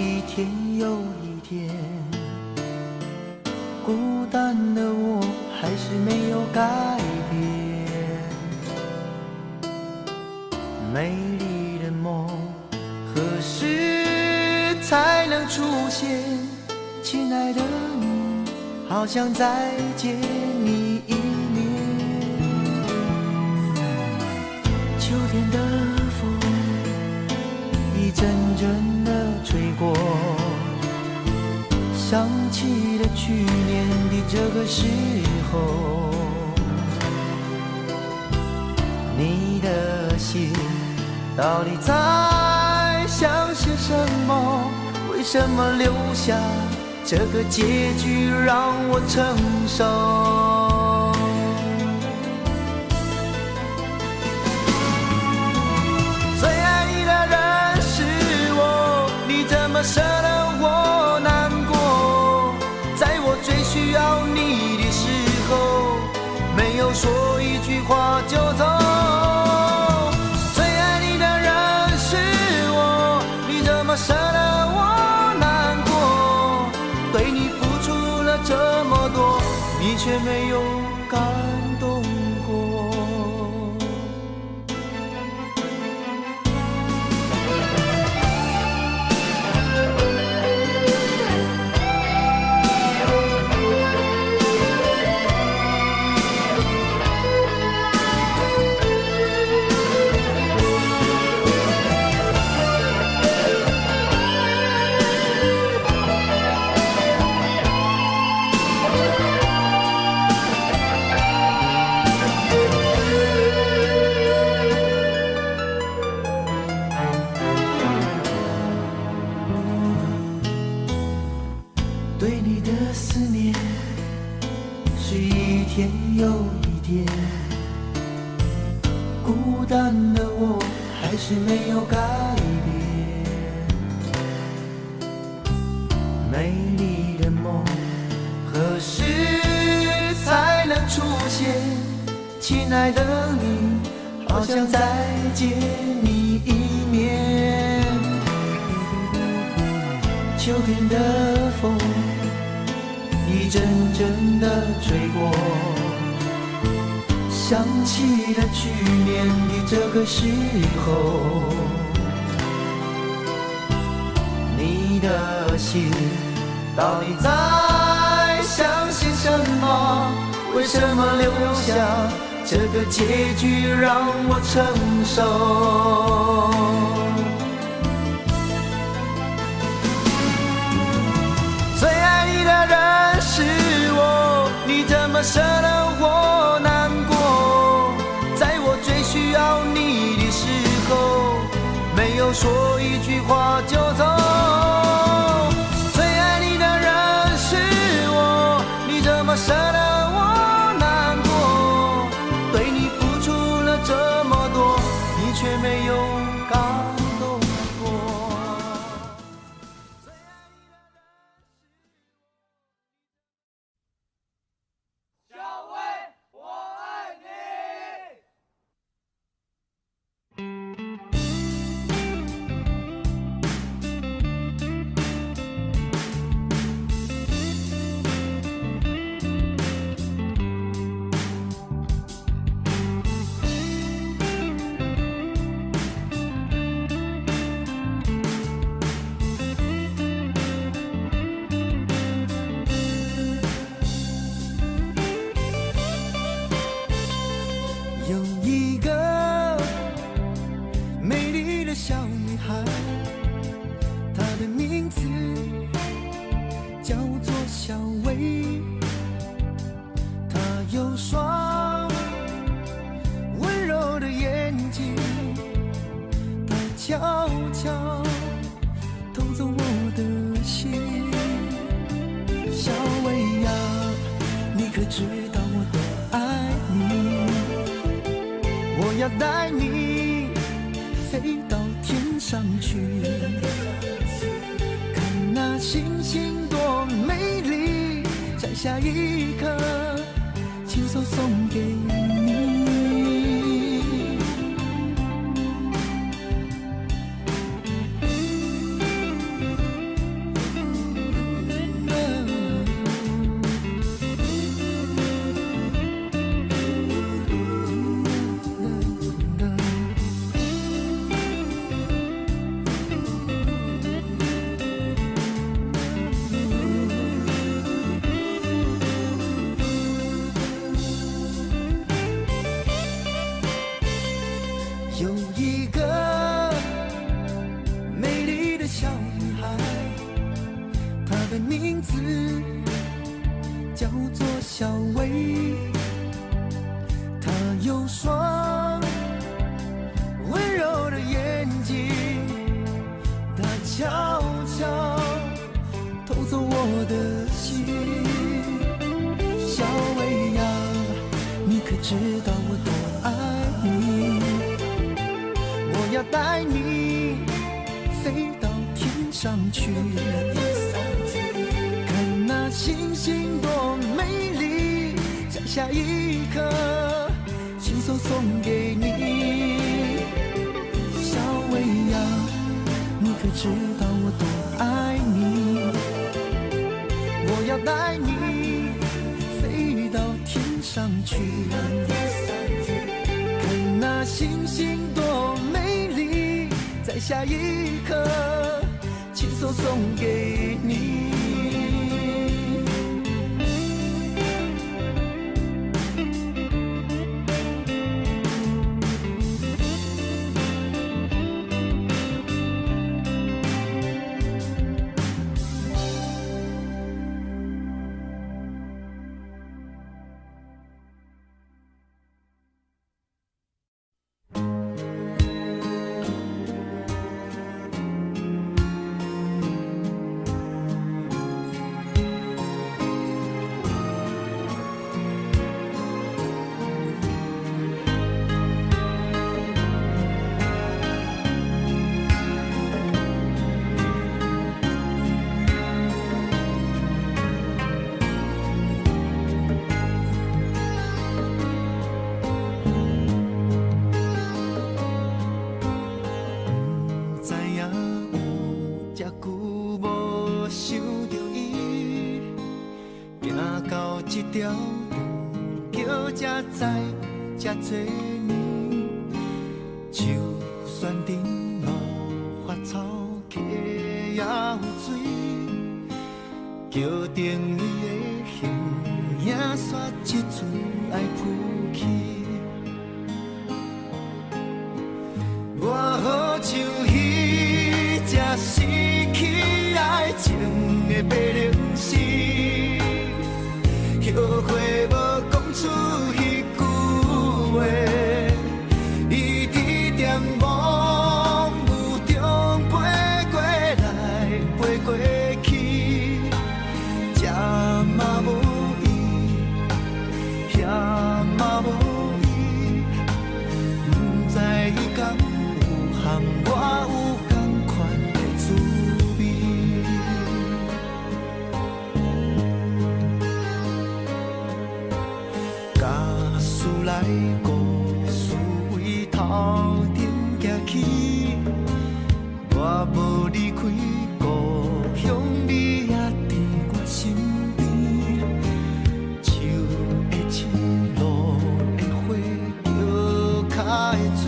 一天又一天，孤单的我还是没有改变。美丽的梦何时才能出现？亲爱的你，好想再见你一面。秋天的风一阵阵地吹过，想起了去年的这个时候，你的心到底在想些什么？为什么留下这个结局让我承受？最爱你的人是我，你怎么舍得我难过？在我最需要你的时候，没有说一句话就走。最爱你的人是我，你怎么舍得我难过？对你付出了这么多，你却没有感动过。对你的思念是一天又一天，孤单的我还是没有改变。美丽的梦何时才能出现？亲爱的你，好想再见你一面。秋天的风一阵阵地吹过，想起了去年的这个时候，你的心到底在想些什么？为什么留下这个结局让我承受？最爱你的人是我，你怎么舍得我难过？在我最需要你的时候，没有说一句话就走。最爱你的人是我，你怎么舍得我难过？对你付出了这么多，你却没有感动过。有一个美丽的小女孩，她的名字叫做小薇，她有双温柔的眼睛，她悄悄偷走我的心。小薇呀，你可知道我多爱你？我要带你飞到天上去，看那星星多美丽，摘下一颗亲手送给你。的名字叫做小薇，她有双温柔的眼睛，她悄悄偷走我的心。小薇呀，你可知道我多爱你？我要带你飞到天上去，看那星星多美丽，在下一刻亲手送给你。小薇呀，你可知道我多爱你？我要带你飞到天上去，看那星星多美丽，在下一刻亲手送给你。条路叫才知这多年，就算顶路花草溪也有水，桥顶伊的形影煞一阵爱浮起。我好像彼只失去爱情的白龙丝。后悔无讲出迄句话，伊伫点梦雾中飞过来，飞过去，这嘛无伊，遐嘛无伊，不知伊敢有和我有同款的滋味。来故事为头前行起，我无离开故乡，你也伫我身边。树的青，路的花，桥脚的水，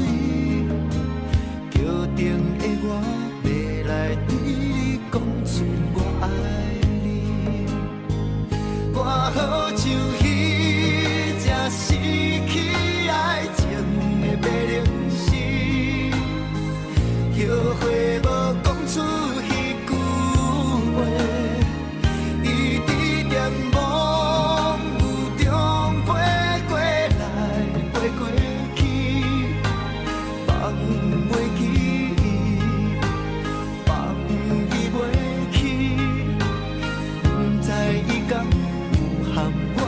桥顶的我，要来对你讲出我爱你。我好像彼只失去爱情的白龙丝，后悔无讲出迄句话，伊伫点梦雾中飞过来，飞过去，放袂记伊，放伊袂去，不知伊敢有和我。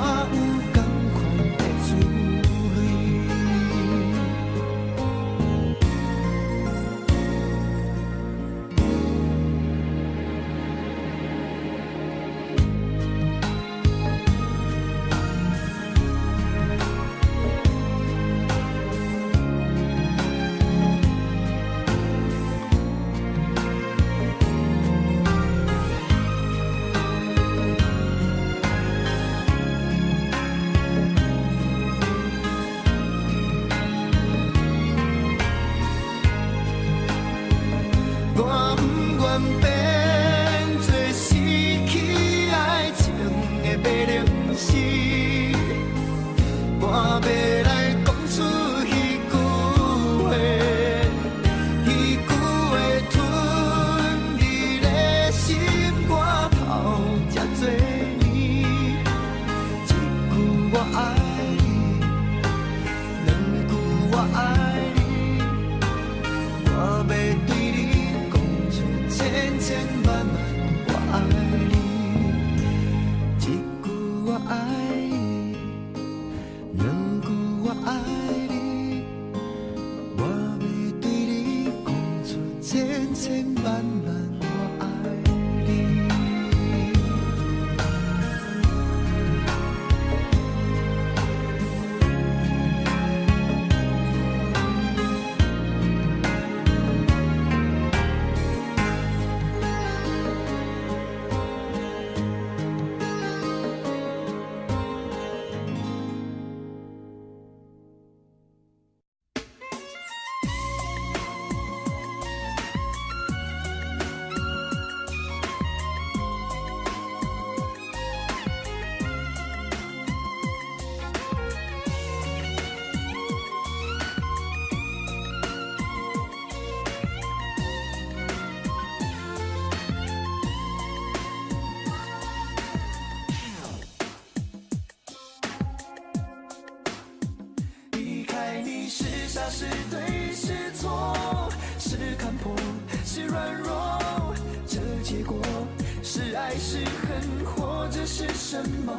是恨，或者是什么？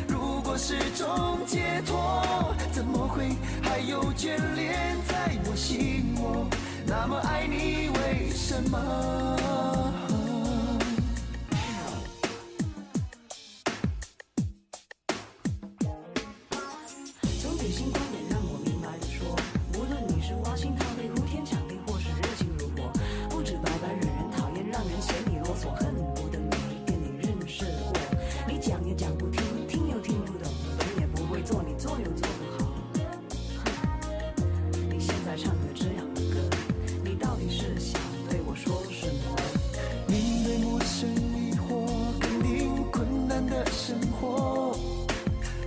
如果是种解脱，怎么会还有眷恋在我心窝？那么爱你，为什么？从典型观点让我明白的说，无论你是挖心掏肺、呼天抢地，或是热情如火，不止白白惹人讨厌，让人嫌你啰嗦，恨不得每一天你认识过。你讲也讲不听，听又听不懂，懂也不会做，你做又做不好。你现在唱的这样的歌，你到底是想对我说什么？面对陌生疑惑，肯定困难的生活，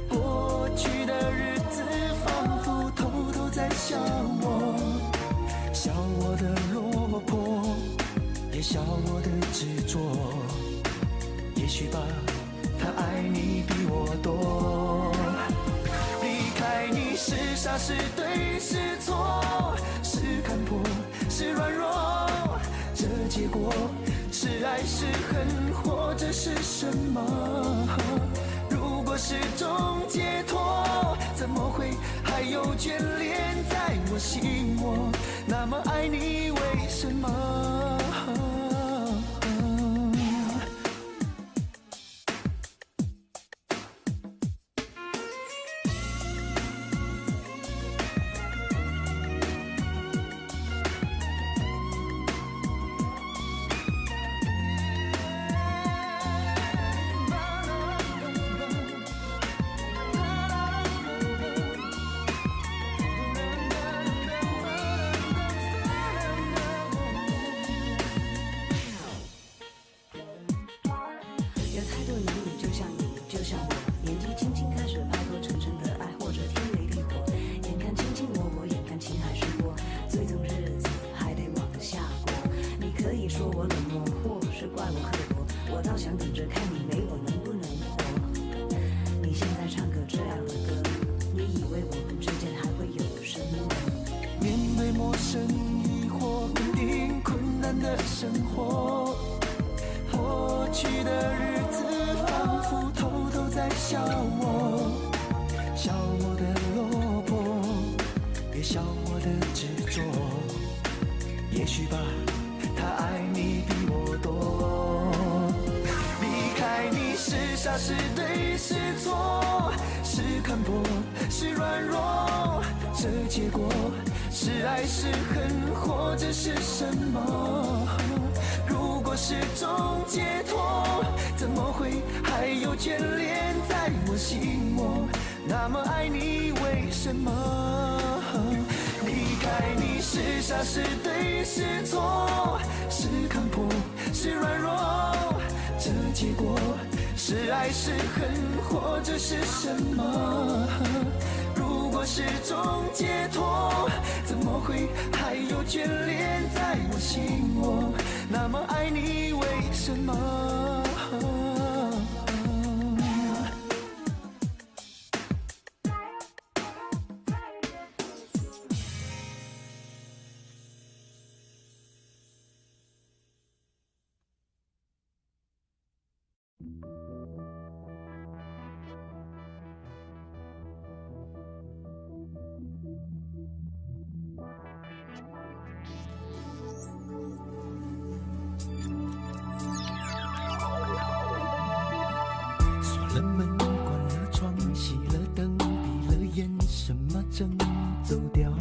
过去的日子仿佛偷偷在笑我，笑我的落魄，也笑我的执着。也许吧，他爱你比我多。离开你是傻是对是错，是看破是软弱，这结果是爱是恨，或者是什么？如果是种解脱，怎么会还有眷恋在我心窝？那么爱你，为什么？有太多男女就像你，就像我，年纪轻轻开始拍拖，沉沉的爱，或者天雷地火，眼看卿卿我，眼看情海深波，最终日子还得往下过。你可以说我冷漠，或是怪我刻薄，我倒想等着看你没我能不能活。你现在唱个这样的歌，你以为我们之间还会有什么？面对陌生疑惑，肯定困难的生活，过去的日子仿佛偷偷在笑我，笑我的落魄，也笑我的执着。也许吧，他爱你比我多。离开你是傻是对是错，是看破是软弱，这结果是爱是恨，或者是什么？如果是种解脱，怎么会还有眷恋在我心窝？那么爱你，为什么？离开你是傻是对是错，是看破是软弱，这结果是爱是恨，或者是什么？如果是种解脱，怎么会还有眷恋在我心窝？那么爱你，为什么？锁了门，关了窗，熄了灯，闭了眼，什么正走掉？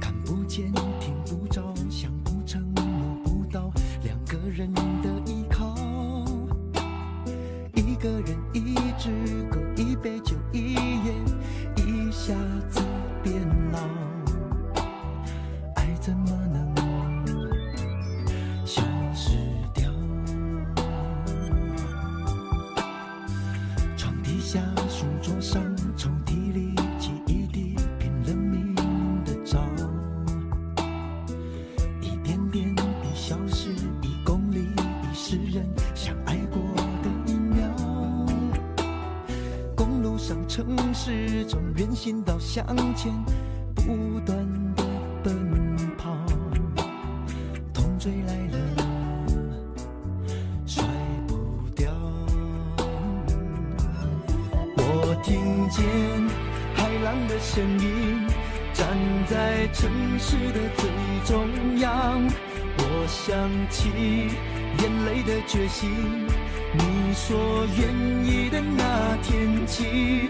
看不见，听不着，想不成，摸不到，两个人的依靠。一个人，一只狗，一杯酒，一夜，一下子变老。爱怎么能消失掉？床底下，书桌上，抽屉里，记忆里，拼了命的找。一点点地消失，1公里，1世人相爱过的1秒。公路上，城市中，人行道向前，不断的奔跑。痛追来了，听见海浪的声音，站在城市的最中央。我想起眼泪的决心，你说愿意的那天起，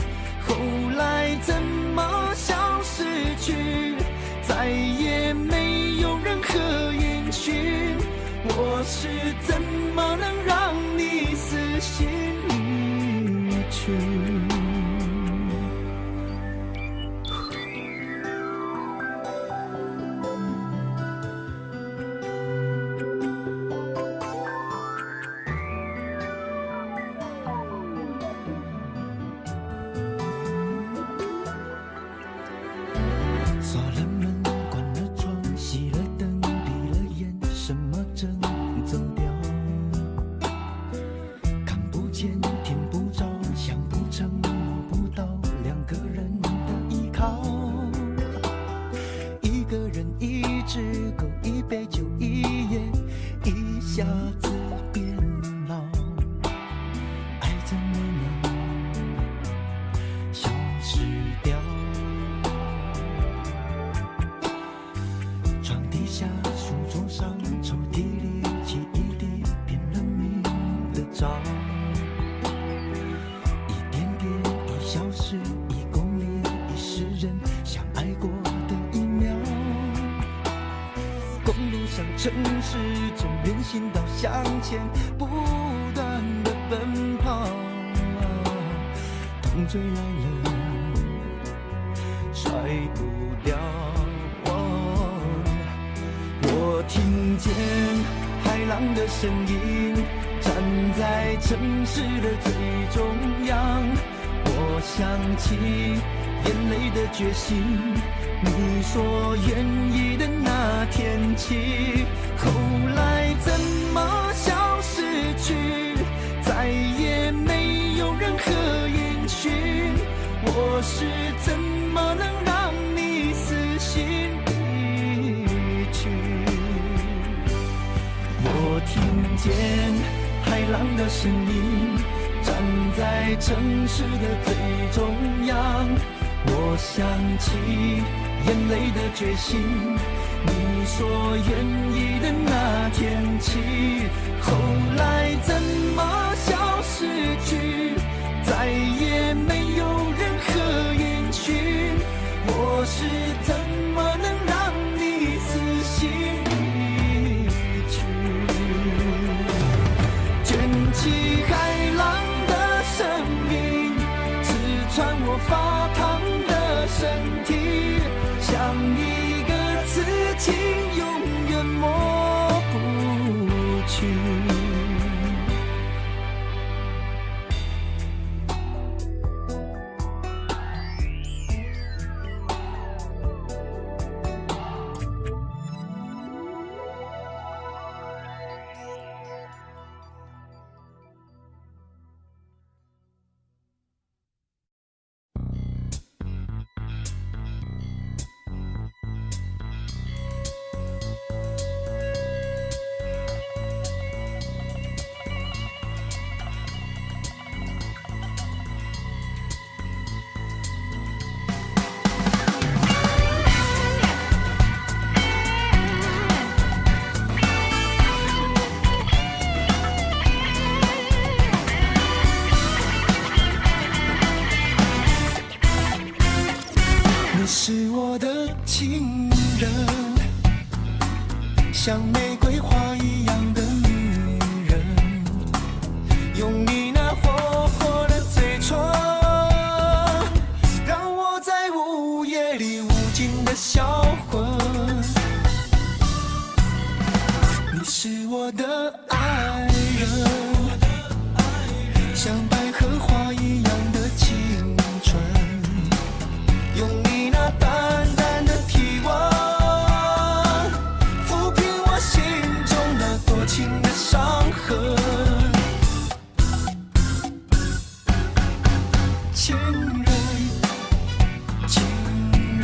后来怎么消失去，再也没有任何音讯。我是怎么能让你死心离去？锁了门，关了窗，熄了灯，闭了眼，什么正走掉？看不见，听不着，想不成，摸不到，两个人的依靠。一个人，一只狗，一杯酒，一夜，一下子变老。爱怎么能消失掉？床底下、书桌上、抽屉里，记忆里拼了命的找，一点点，一小时，一公里，一世人相爱过的一秒。公路上、城市中，人行道向前不断的奔跑，痛追来了，甩不掉。我听见海浪的声音，站在城市的最中央。我想起眼泪的决心，你说愿意的那天起，后来怎么消失去，再也没有任何音讯。我是怎么能让你死心离去？我听见海浪的声音，站在城市的最中央。我想起眼泪的决心，你说愿意的那天起，后来怎么消失去，再也没有任何音讯。我是怎么能让你死心离去？卷起海浪的生命，刺穿我发烫的身体，像一个刺青，永远抹不去。你是我的情人，像玫瑰花一样的女人，用你那火火的嘴唇，让我在午夜里无尽的销魂。你是我的爱人，像百合花一样的青春，用你那淡淡的体温，抚平我心中那多情的伤痕。情人，情人，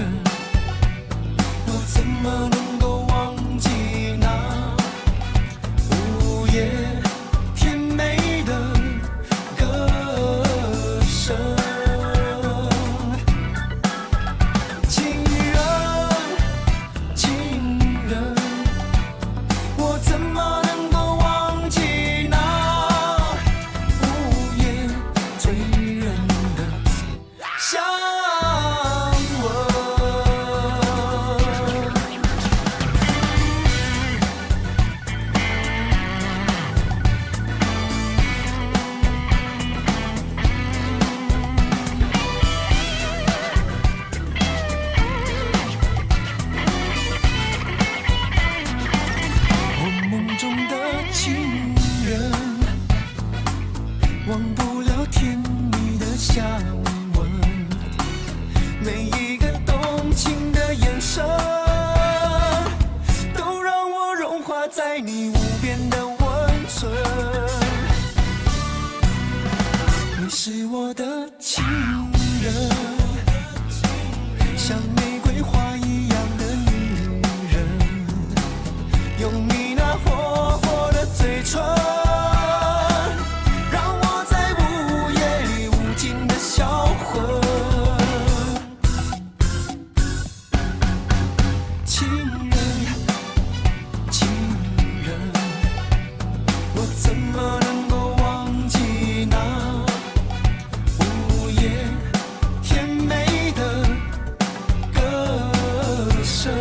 我怎么能够忘记那午夜甜春。你是我的情人，像玫瑰花一样的女人，用你那火火的嘴唇，让我在午夜里无尽的销魂。情人，情人，我怎么能够忘记那午夜甜美的歌声？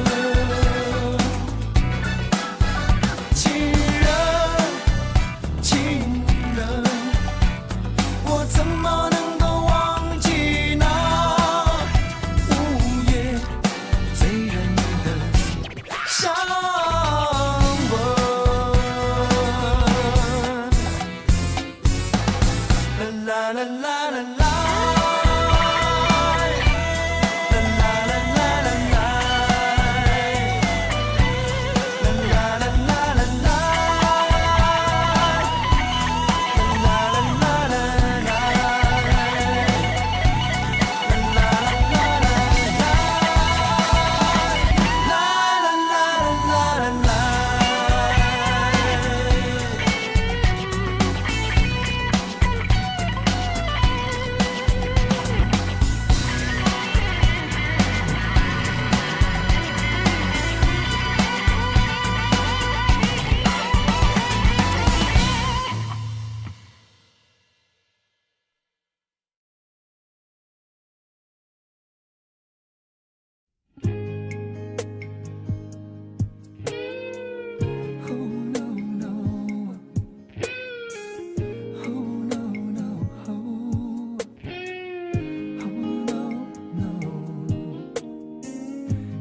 情人，情人，我怎么能够忘记那午夜醉人的香吻？啦啦啦啦啦。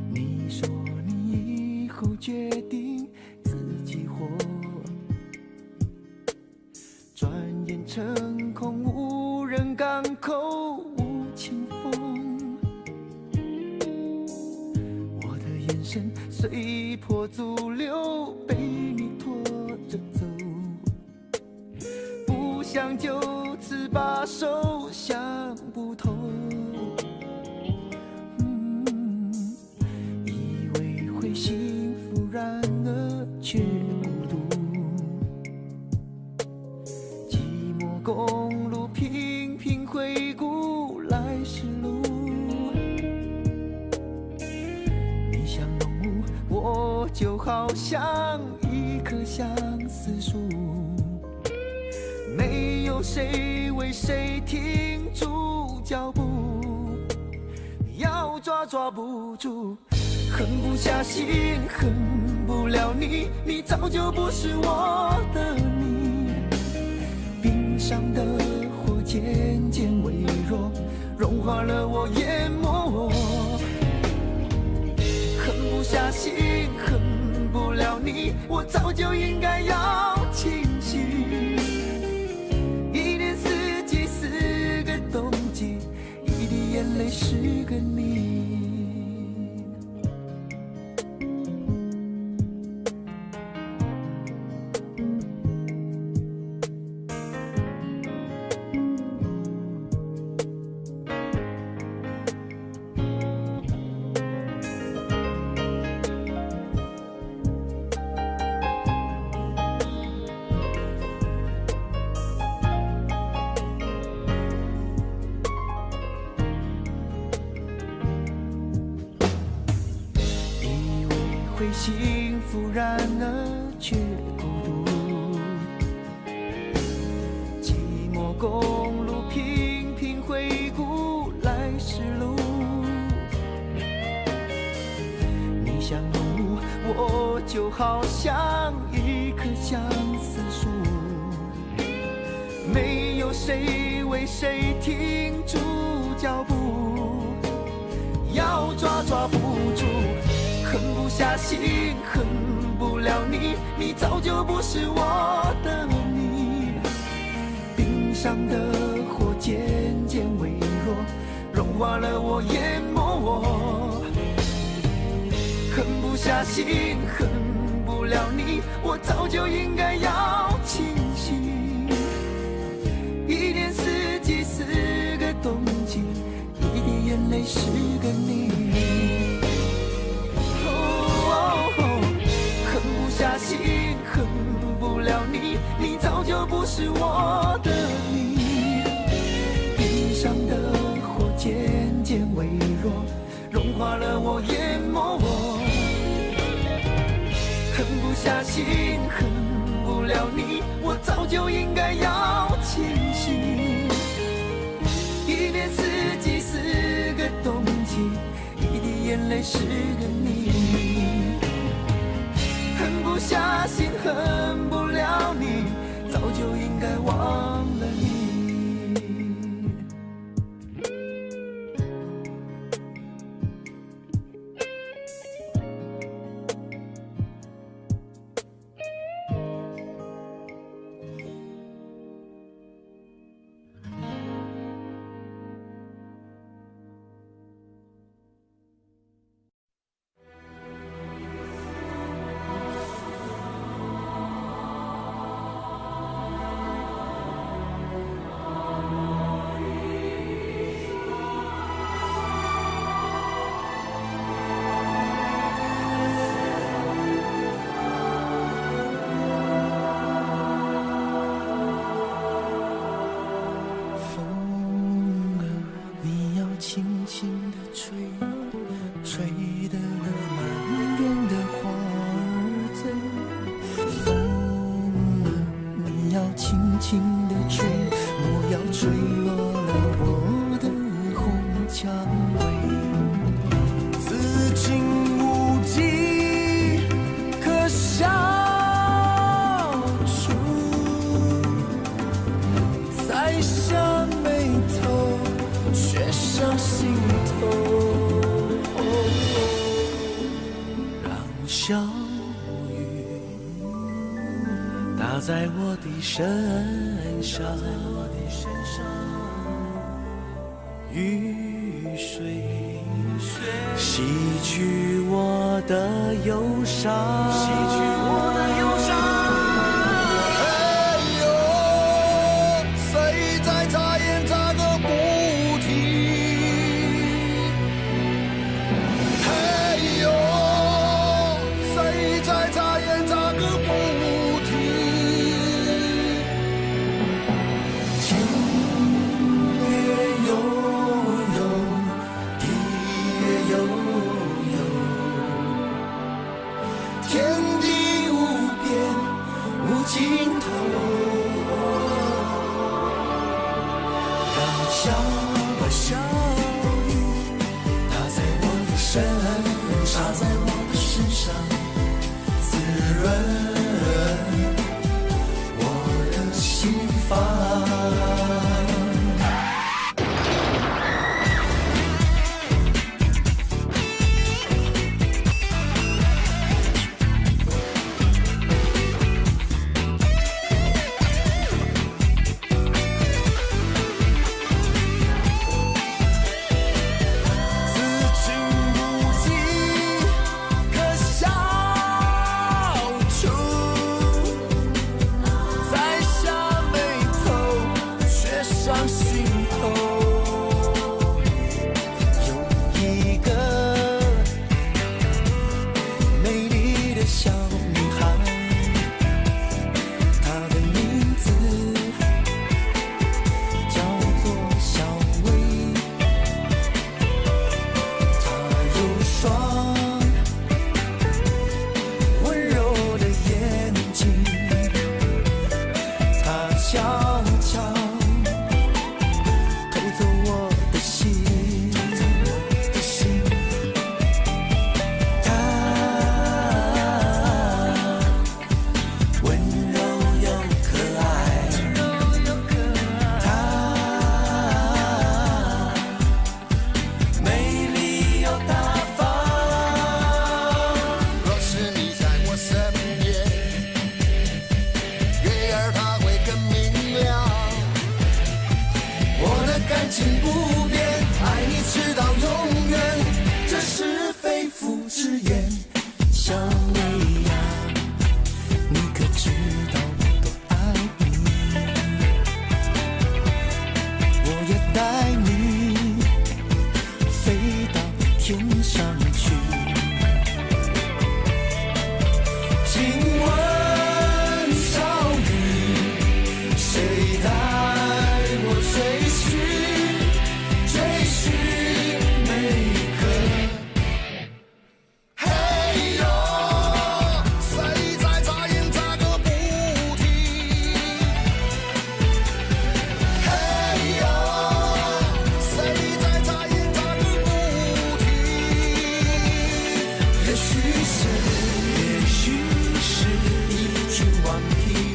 你说你以后决定自己活，转眼成空，无人港口无清风。我的眼神随波逐流，被你拖着走，不想就此把手想不透。以为会幸福，然而却孤独。寂寞公路，频频回顾来时路。你像浓雾，我就好像一棵相思树，没有谁为谁停住脚步，要抓不住，狠不下心，恨不了你，你早就不是我的你。冰上的火渐渐微弱，融化了我，淹没我。狠不下心，恨不了你，我早就应该要清醒。一年四季4个冬季，一滴眼泪是个你。会幸福，然而却孤独。寂寞公路，频频回顾来时路。你像浓雾，我就好像一棵相思树，没有谁为谁停住脚步，要抓不住。狠不下心，恨不了你，你早就不是我的你。冰上的火渐渐微弱，融化了我，淹没我。狠不下心，恨不了你，我早就应该要清不是我的你。地上的火渐渐微弱，融化了我，淹没我。狠不下心，恨不了你，我早就应该要清醒。一年四季4个冬季，一滴眼泪是个你。狠不下心，恨不了你，早就应该忘了你。小雨打在我的身上，雨水洗去我的忧伤，洗去我的忧伤。谁在插言插个不停？谁在插言插个不停？天也悠悠，地也悠悠，天地无边无尽头。让小雨打在我的身上，打在我的身上，滋润我的心房。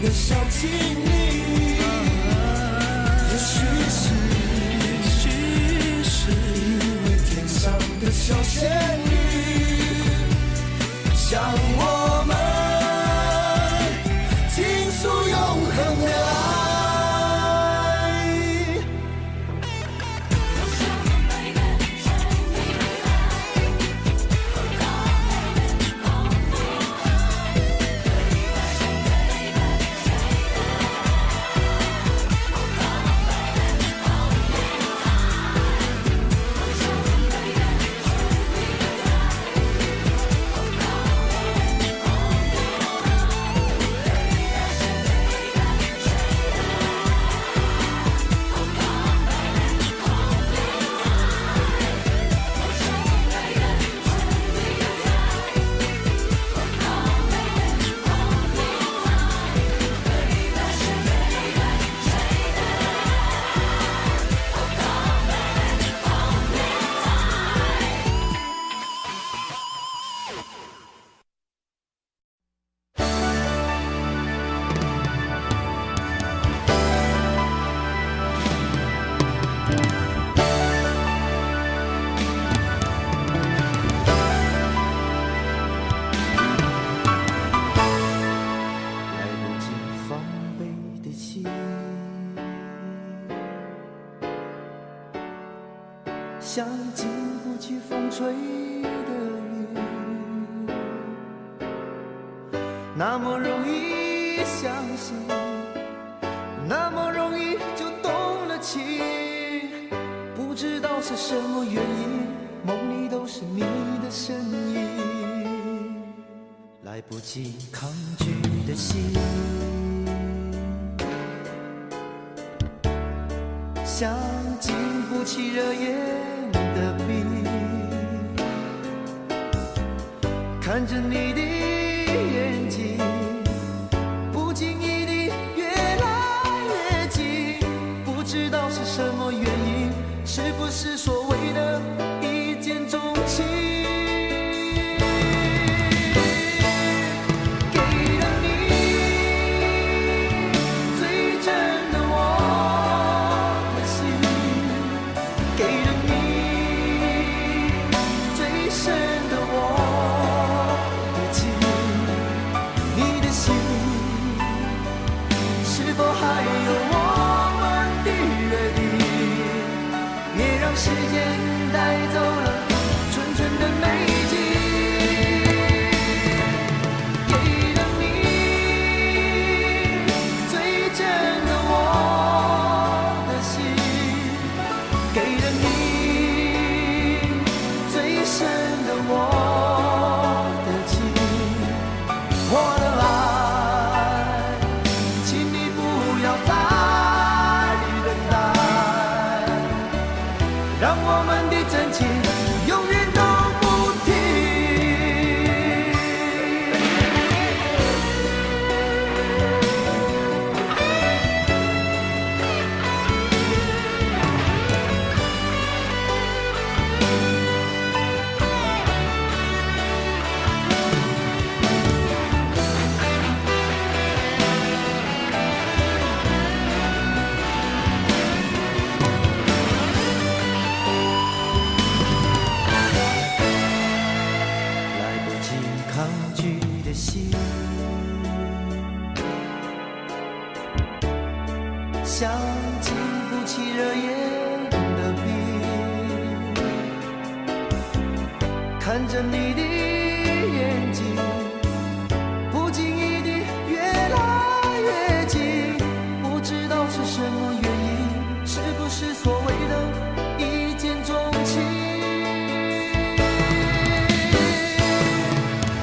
的小情侣，也许是因为天上的小仙女向我们倾诉永恒的爱。像经不起风吹的雨，那么容易相信，那么容易就动了情。不知道是什么原因，梦里都是你的身影，来不及抗拒的心，像经不起热焰的冰，看着你的眼睛，不经意地越来越近，不知道是什么原因，是不是所谓的一见钟情？给了你最真的我的心，给了你最深的我的情，你的心是否还有我们的约定？别让时间带走了纯纯的美景。给了你最真的我的心，给了你最深的我的情，我的爱，请你不要再等待，让我们的真情永远都不停。来不及抗拒的心，像经不起热焰的冰，看着你的眼睛，不经意地越来越近，不知道是什么原因，是不是所谓的一见钟情？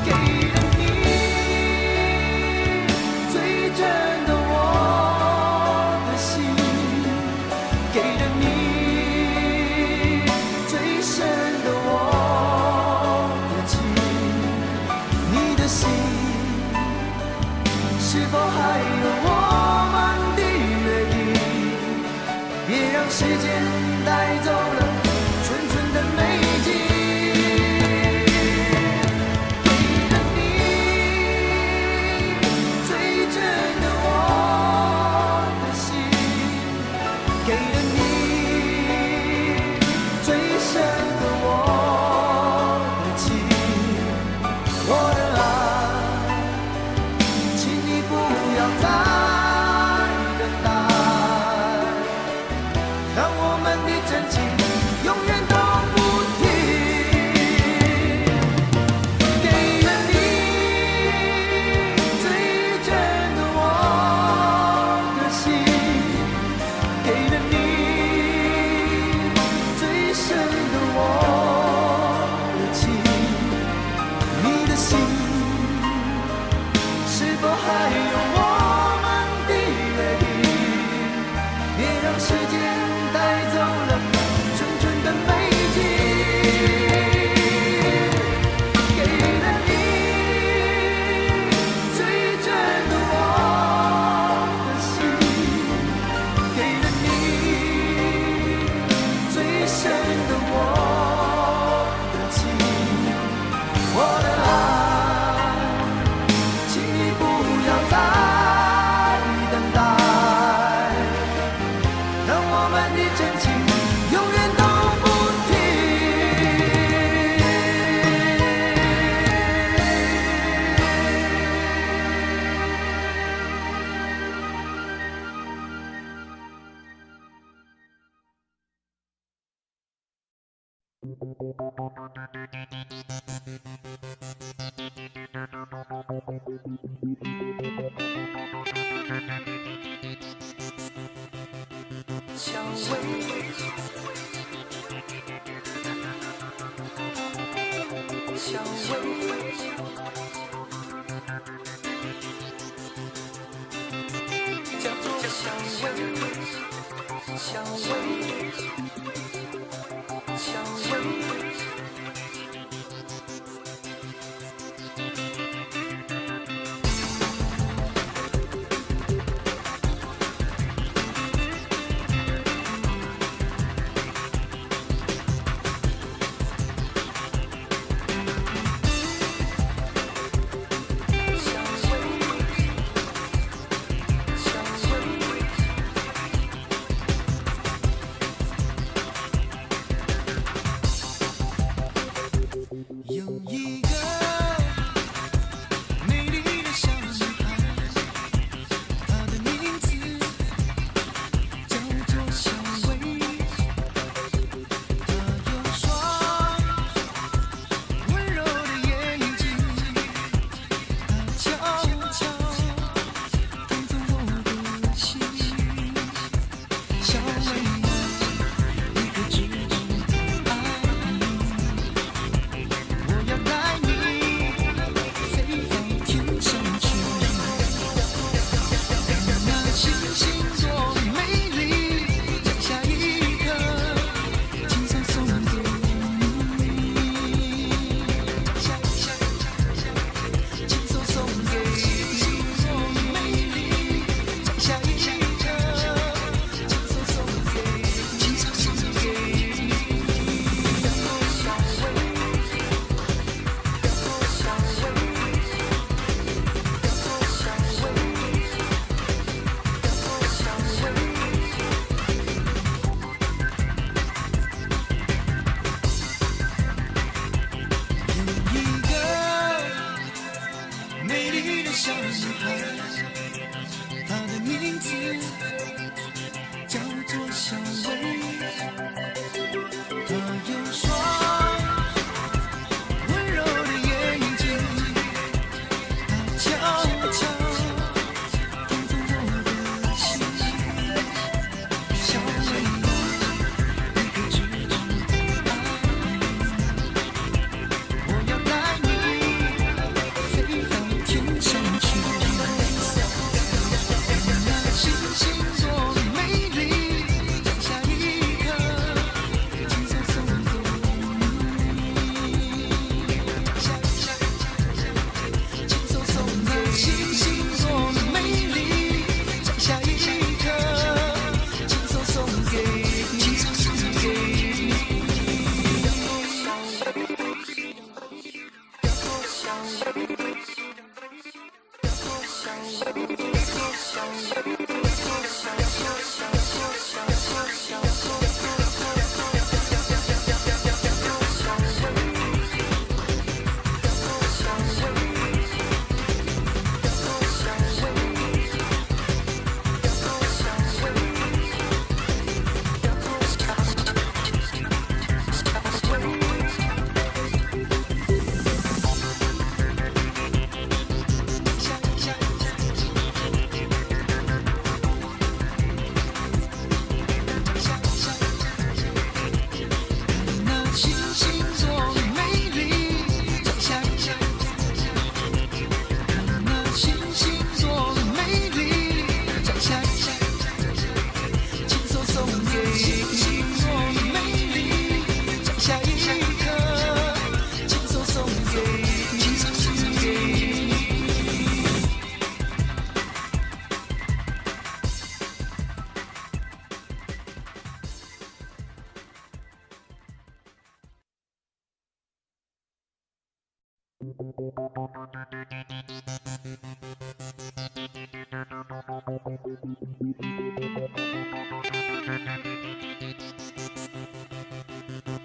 给了你最真的我的心，给了你最深的我的情，你的心是否还有我们的约定？别让时间带走了纯纯的美景。给了你最真的我小薇，小薇，叫做小薇，小薇，小薇。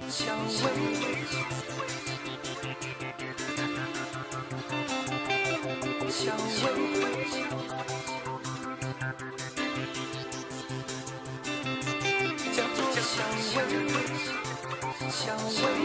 小薇，小薇，叫做小薇，小薇。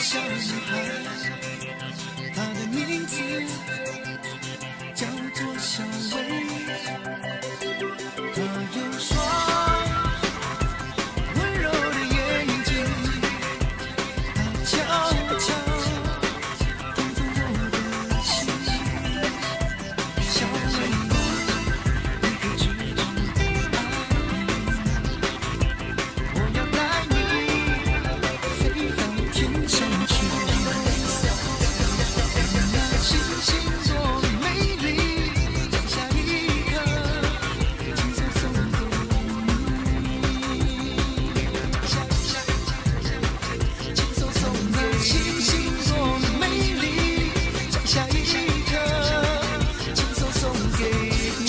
小女孩，她的名字叫做小薇。她有双温柔的眼睛，她悄悄偷走我的心。小薇，你可知道我要带你飞到天上去。那星星多美丽，摘下一颗，轻松送给你。轻松送给你。星星多美丽，摘下一颗，轻松送给你。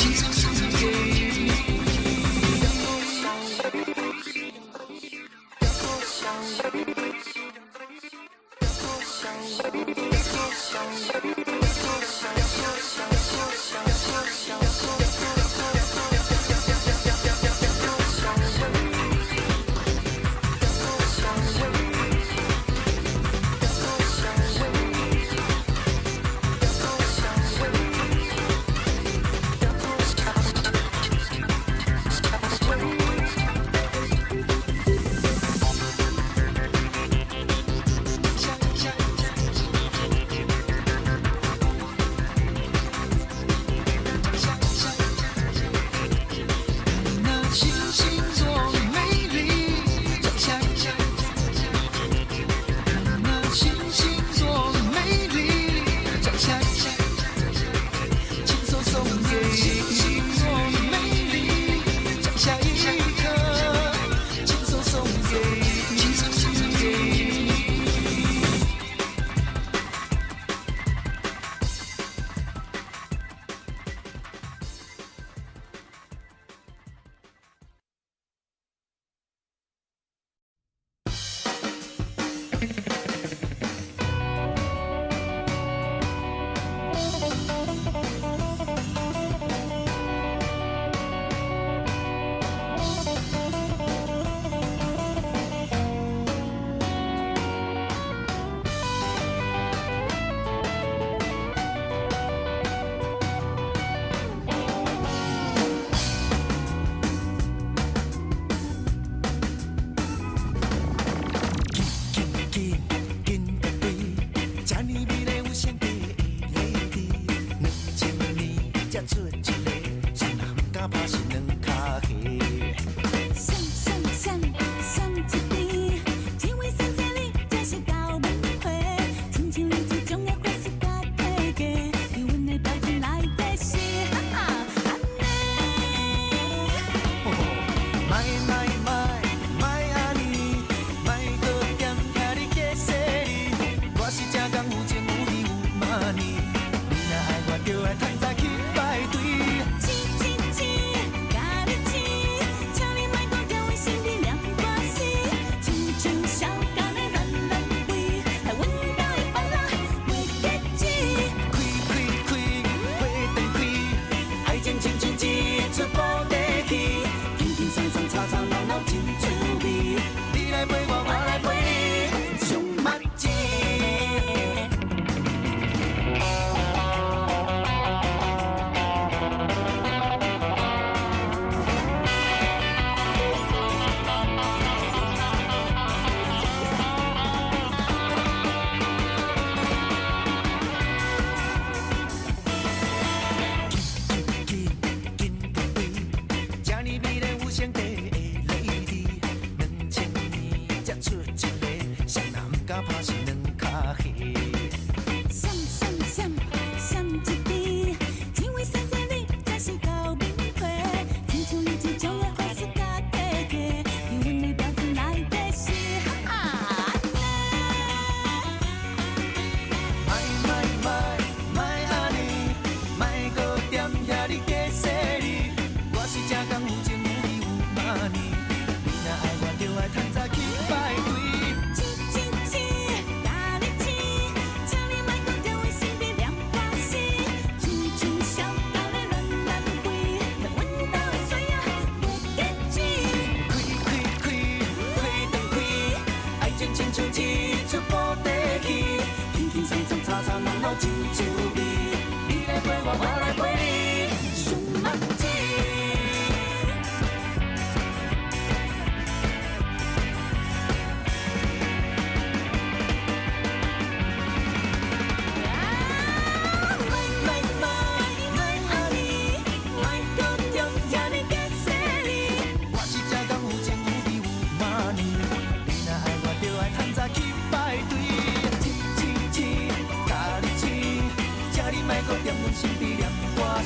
那星星多美丽，摘下一颗。那星星多美丽，摘下一颗，轻松送给你。星星多美丽，摘下一颗，轻松送给你。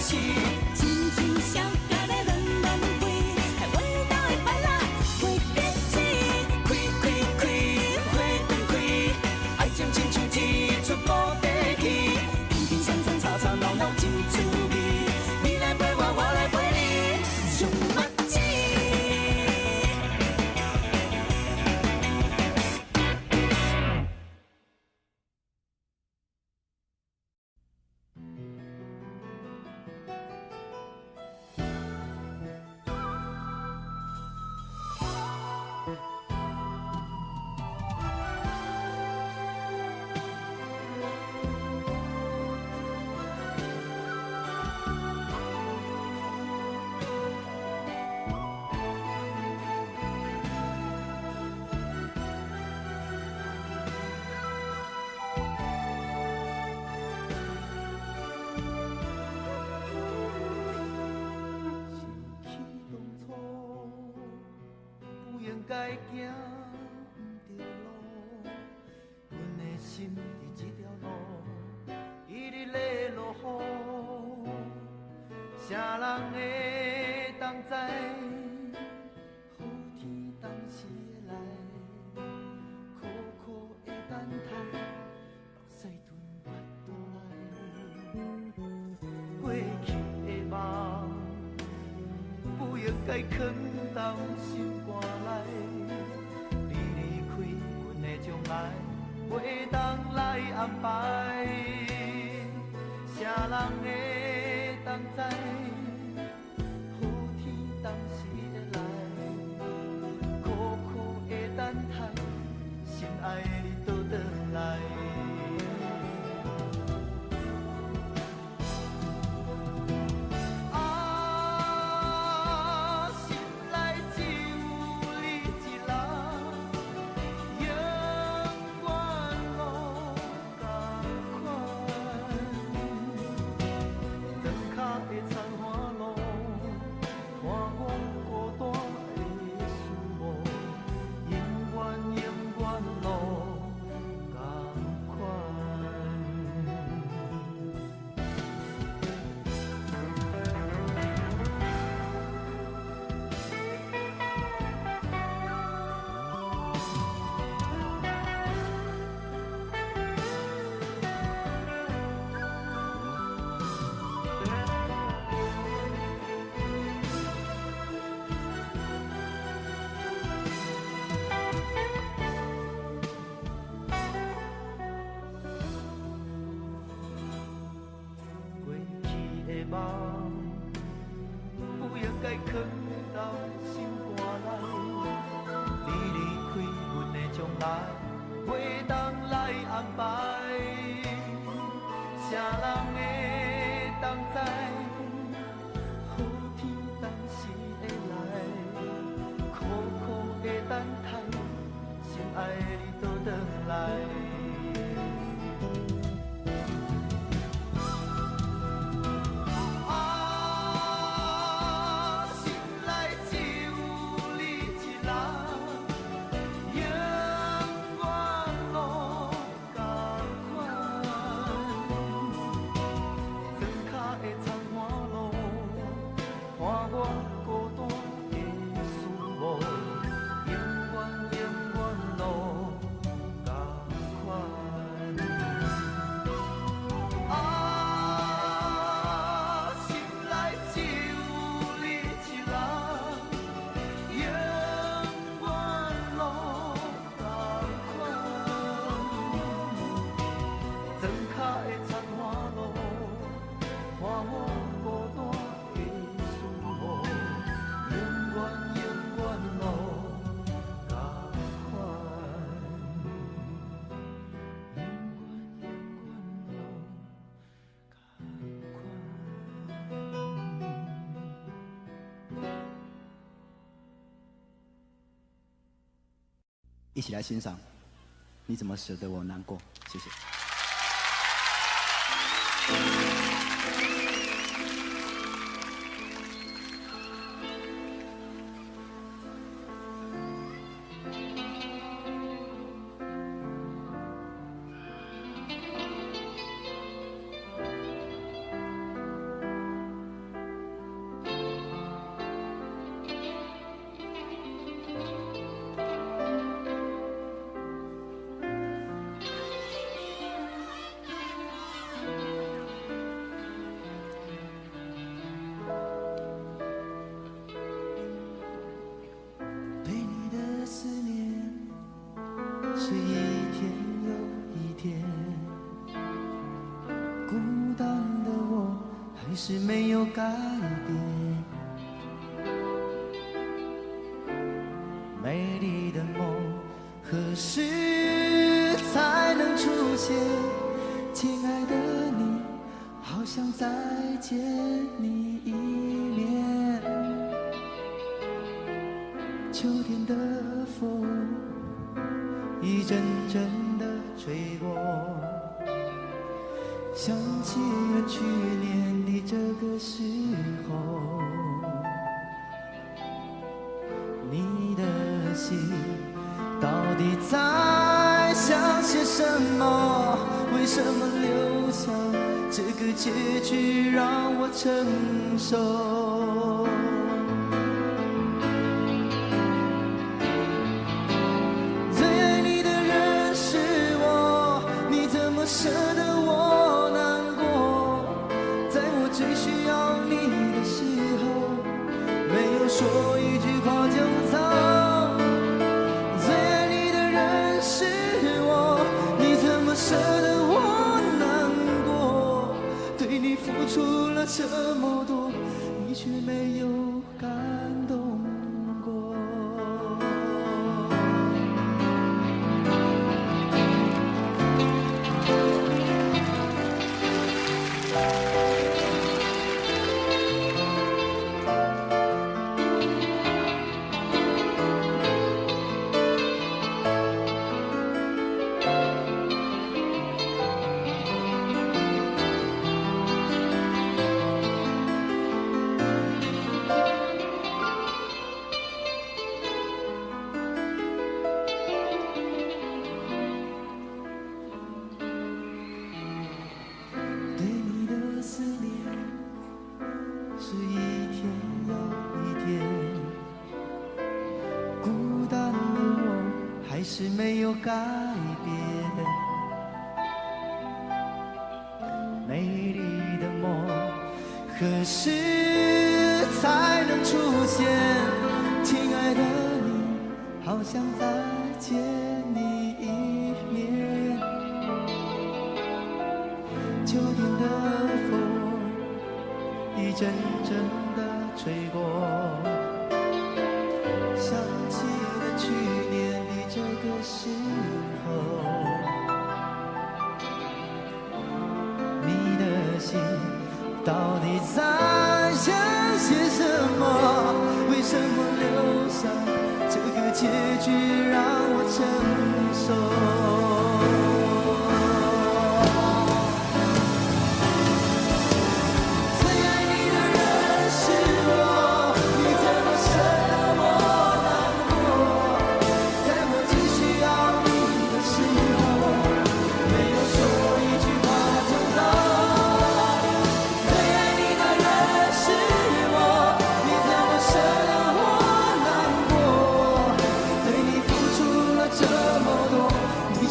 是亲像小甲咧乱乱飞，害阮的岛的白蜡袂变质，开开开花断开，爱情亲像天出无地去，轻轻松松吵吵闹闹真趣味，你来陪我，我来陪你，上目睭。该行不着路，阮的心伫这条路一日咧落雨，啥人会当知？好天当时会来，苦苦会等待，目屎吞巴肚来。过去的梦，不应该藏到心肝内。你离开，阮的将来袂当来安排。啥人会当知？好天当时会来，苦苦会等待，心爱的你倒转来。不应该藏到心肝内，你离开，阮的将来袂当来安排。啥人会当知？好天当时会来，苦苦会等待，心爱的你倒转来。一起来欣赏《你怎么舍得我难过》，谢谢。还是没有改变。美丽的梦何时才能出现？亲爱的你，好想再见你一面。秋天的风一阵阵地吹过，想起了去年的这个时候，你的心到底在想些什么？为什么留下这个结局让我承受？最爱你的人是我，你怎么舍得我难过？在我最需要你的时候，没有说一句话就走。最爱你的人是我，你怎么舍得我难过？对你付出了这么多，你却没有感动过。对你的思念是一天又一天，孤单的我还是没有改变。美丽的梦何时才能出现？亲爱的你，好想再见你一面。秋天的风一阵阵地吹过，想起了去年的这个时候，你的心到底在想些什么？为什么留下这个结局让我承受？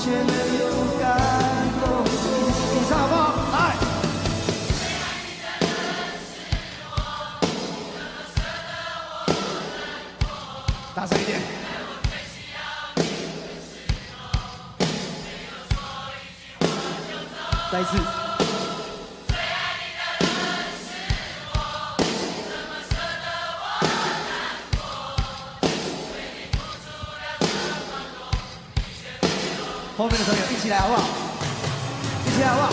却没有感动，你唱好不好？来，大声一点。再一次。后面的朋友一起来好不好？一起来好不好？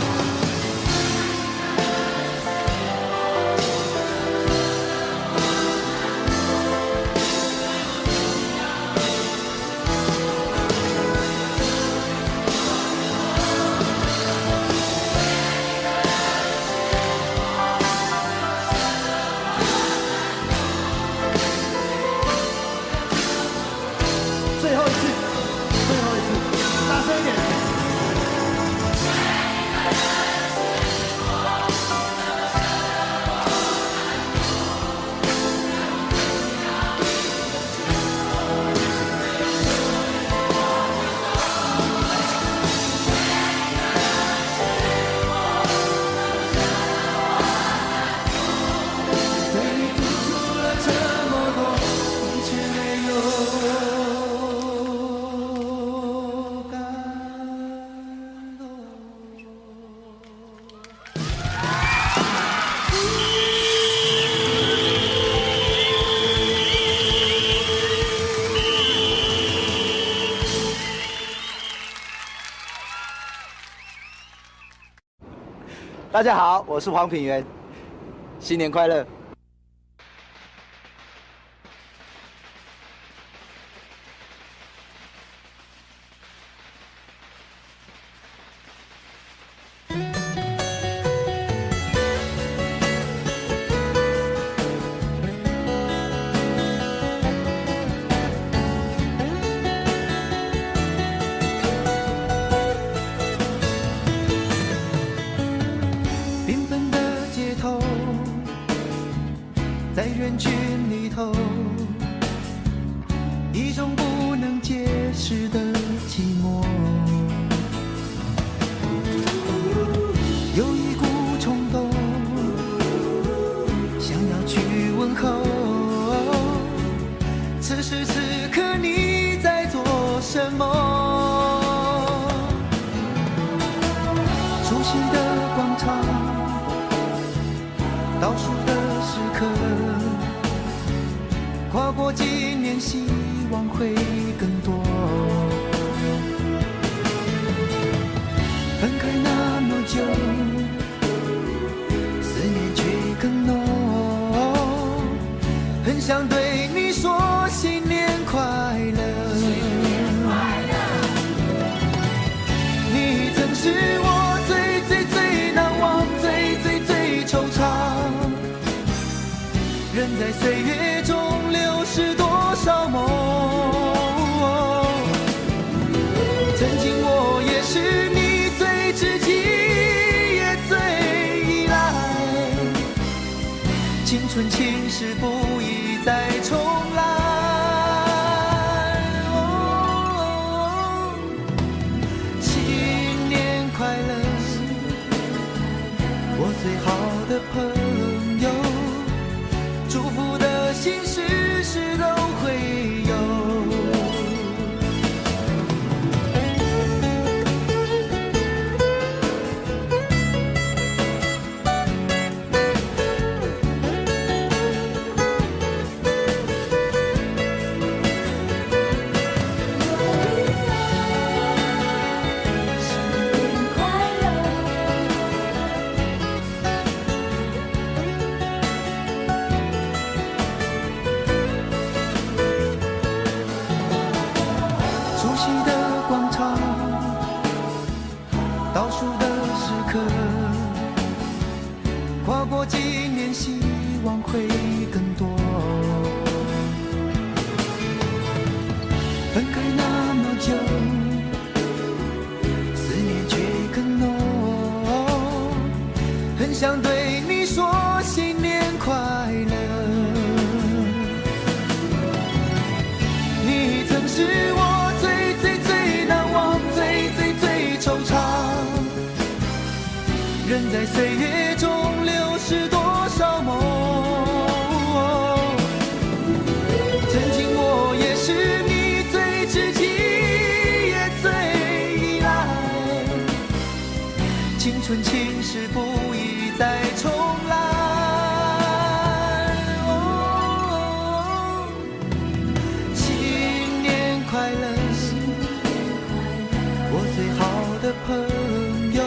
最后一次，最后一次，大声一点。大家好，我是黄品源，新年快乐。缤纷的街头，在人群里头，一种不能解释的寂寞，有一股冲动，想要去问候。此时此刻你在做什么？熟悉的广场，倒数的时刻，跨过几年，希望会更多。分开那么久，思念却更浓。很想对你说新年快乐，你曾是我最最最难忘、最最最惆怅。人在岁月中流逝多少梦，曾经我也是你最知己，也最依赖。青春情事不宜再重来。新年快乐，我最好的朋友。祝福的心事事都会有。熟悉的广场，倒数的时刻，跨过几年，希望会更多。分开那么久，思念却更浓。很想对你说新年快乐，你曾是我人在岁月中流逝多少梦，曾经我也是你最知己，也最依赖。青春情事不宜再重来。新年快乐，我最好的朋友。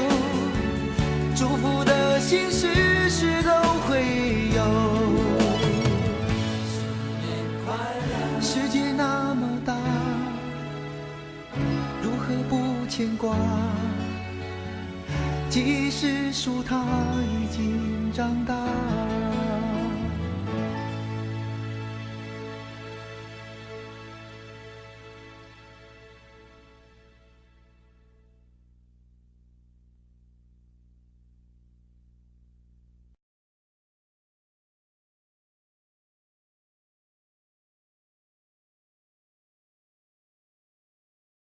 祝福的心事事都会有。世界那么大，如何不牵挂？即使树它已经长大。